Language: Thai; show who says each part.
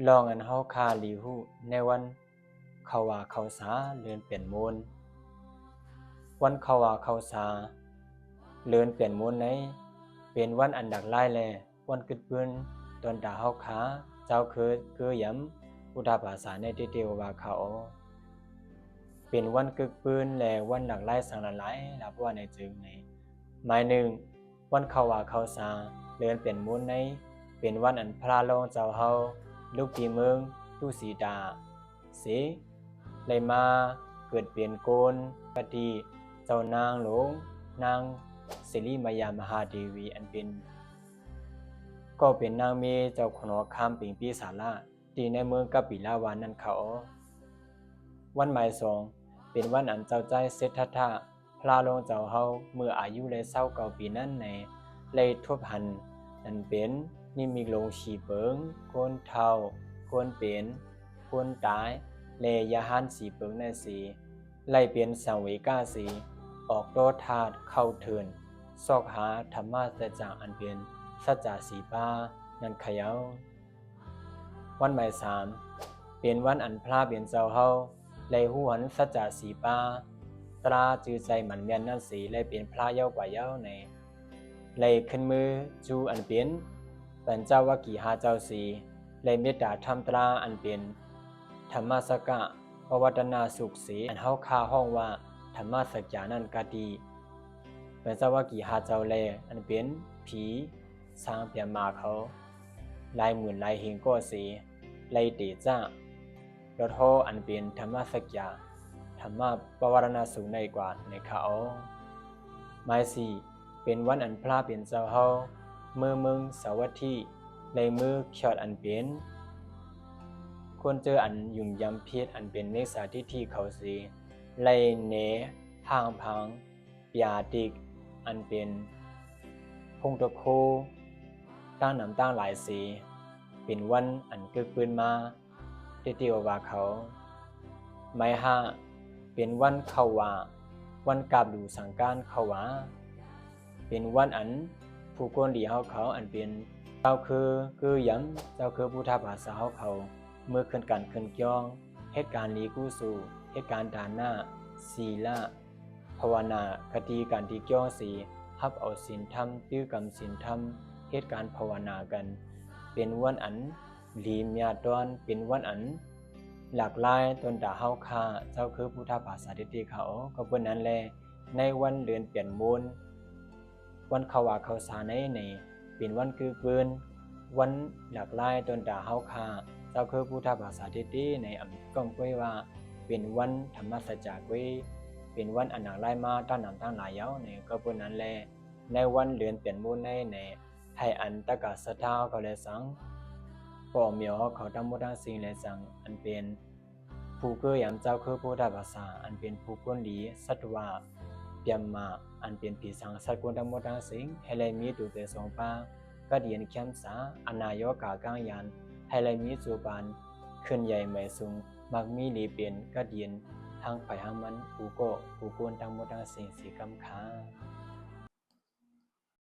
Speaker 1: ลองอันเฮาคาลีหูในวันเขาว่าเขาสาเลือนเปลี่ยนมูลวันเขาว่าเขาสาเลือนเปลี่ยนมูลในเป็นวันอันดักไล่แลวันกึดปืนตอนดาเฮาขาเจ้าคือย้ำอุดาภาษาในที่เดียวว่าเขาเป็นวันกึกปืนและวันดักไล่สังละหลายรับว่าในจึงในหมายหนึ่งวันเขาว่าเขาสาเลือนเปลี่ยนมูลในเป็นวันอันพระลงเจ้าเฮาลูกปีเมืองตู้สีดาสีเลยมาเกิดเปลี่ยนโกนกดีเจ้านางหลวงนางสิริมายามหาเดวีอันเป็นก็เป็นนางเมเจ้าขนอคามปิงปีศาละตีในเมืองกบิลาวานั่นเขาวันหมายสองเป็นวันอันเจ้าใจเซธทะพระลงเจ้าเฮาเมื่ออายุเลยเศร้าเก่าปีนั้นในเลยทบหันนั่นเป็นนี่มีลงฉีเปิงโกนเทาโกนเป็นโกนตายเลยาหันสีเปิงในสีไล่เปลี่ยนสังเวกาสีออกโตธาตุเข้าเถินซอกหาธรรมะแต่จากอันเป็นสัจจะสีป้านั่นขยาววันหมายสามเป็นวันอันพระเปลี่ยนเจ้าเฮาเลยหูหันสัจจะสีป้าตราจือใจหมันเมียนนั่นสีเลยเปลี่ยนพระเย้ากว่าเย้าในเลยขึ้นมือจูอันเป็นปัญจวัคคีหาเจ้าสีเลยเมตตาธรรมตราอันเป็นธรรมสกะปวัตนาสุขสีอันเฮาคาห้องว่าธรรมสัจจานันกาดีปัญจวัคคีหาเจ้าแลอันเป็นผีสร้างเปียมาเขาลายหมื่นลายเฮงก็สีลายเตจ้ารถโฮอันเป็นธรรมสัจจาธรรมปวารณาสูงในกว่าในเขาหมายสี่เป็นวันอันพระเปลี่ยนเจ้าเฮาเมื่อมึงสาวัตถีในมือเขียดอันเป็นคนเจออันยุ่งยำพิษอันเป็นเมษาทิฏฐิเขาสีไลเนห่างพังปยาติกอันเป็นพงตะโคตั้งนำตั้งหลายสีเป็นวันอันกึกปืนมาที่เดียวว่าเขาไม้ห้าเป็นวันเขาว่าวันกาบดูสังการเขาว่าเป็นวันอันผู้คนดีเฮาเขาอันเป็นเจ้าคือย้ำเจ้าคือผู้ทับภาษาเฮาเขาเมื่อขึ้นกันขึ้นย่องเหตุการณ์ลีกู้สู่เหตุการณ์ด่านหน้าศีละภาวนาคดีการที่ย่องสีฮับเอาศีลธรรมตื้อกรรมศีลธรรมเหตุการณ์ภาวนากันเป็นวันอันลีเมียตอนเป็นวันอันหลากหลายตนด่าเฮาคาเจ้าคือผู้ทับภาษาที่เขาก็เพิ่นนั้นแลในวันเดือนเปลี่ยนมูลวันเขาว่าเขาสาในเป็นวันคือปืนวันหลากหลายตนด่าเฮาคาเจ้าคือพุทธภาษาที่ดีในอำก้องก้วยว่าเป็นวันธรรมสัจจก้วยเป็นวันอันหนักไล่มาตั้งนำตั้งหลายเย้าในก็ปุ่นนั้นแลในวันเดือนเปลี่ยนมูลในให้อันตะกะสะท้าเขาเลยสังป่อเมียวเขาทั้งหมดทั้งสิ่งเลยสังอันเป็นผู้เกื้อยำเจ้าคือพุทธภาษาอันเป็นผู้ก้นดีสัตวาเปียมมาอันเป็นผีสังสัตว์กุลทั้งหมดทั้งสิ่งให้เลยมีตัวเตสองปาก็เดียนเข้มสาอนายกกากางยันให้เลยมีจูบานขึ้นใหญ่ใหม่สูงมักมีหลีเปลี่ยนก็เดียนทางไปทางมันผู้โกผู้กวนทั้งหมดทั้งสิ่งสีกำค้า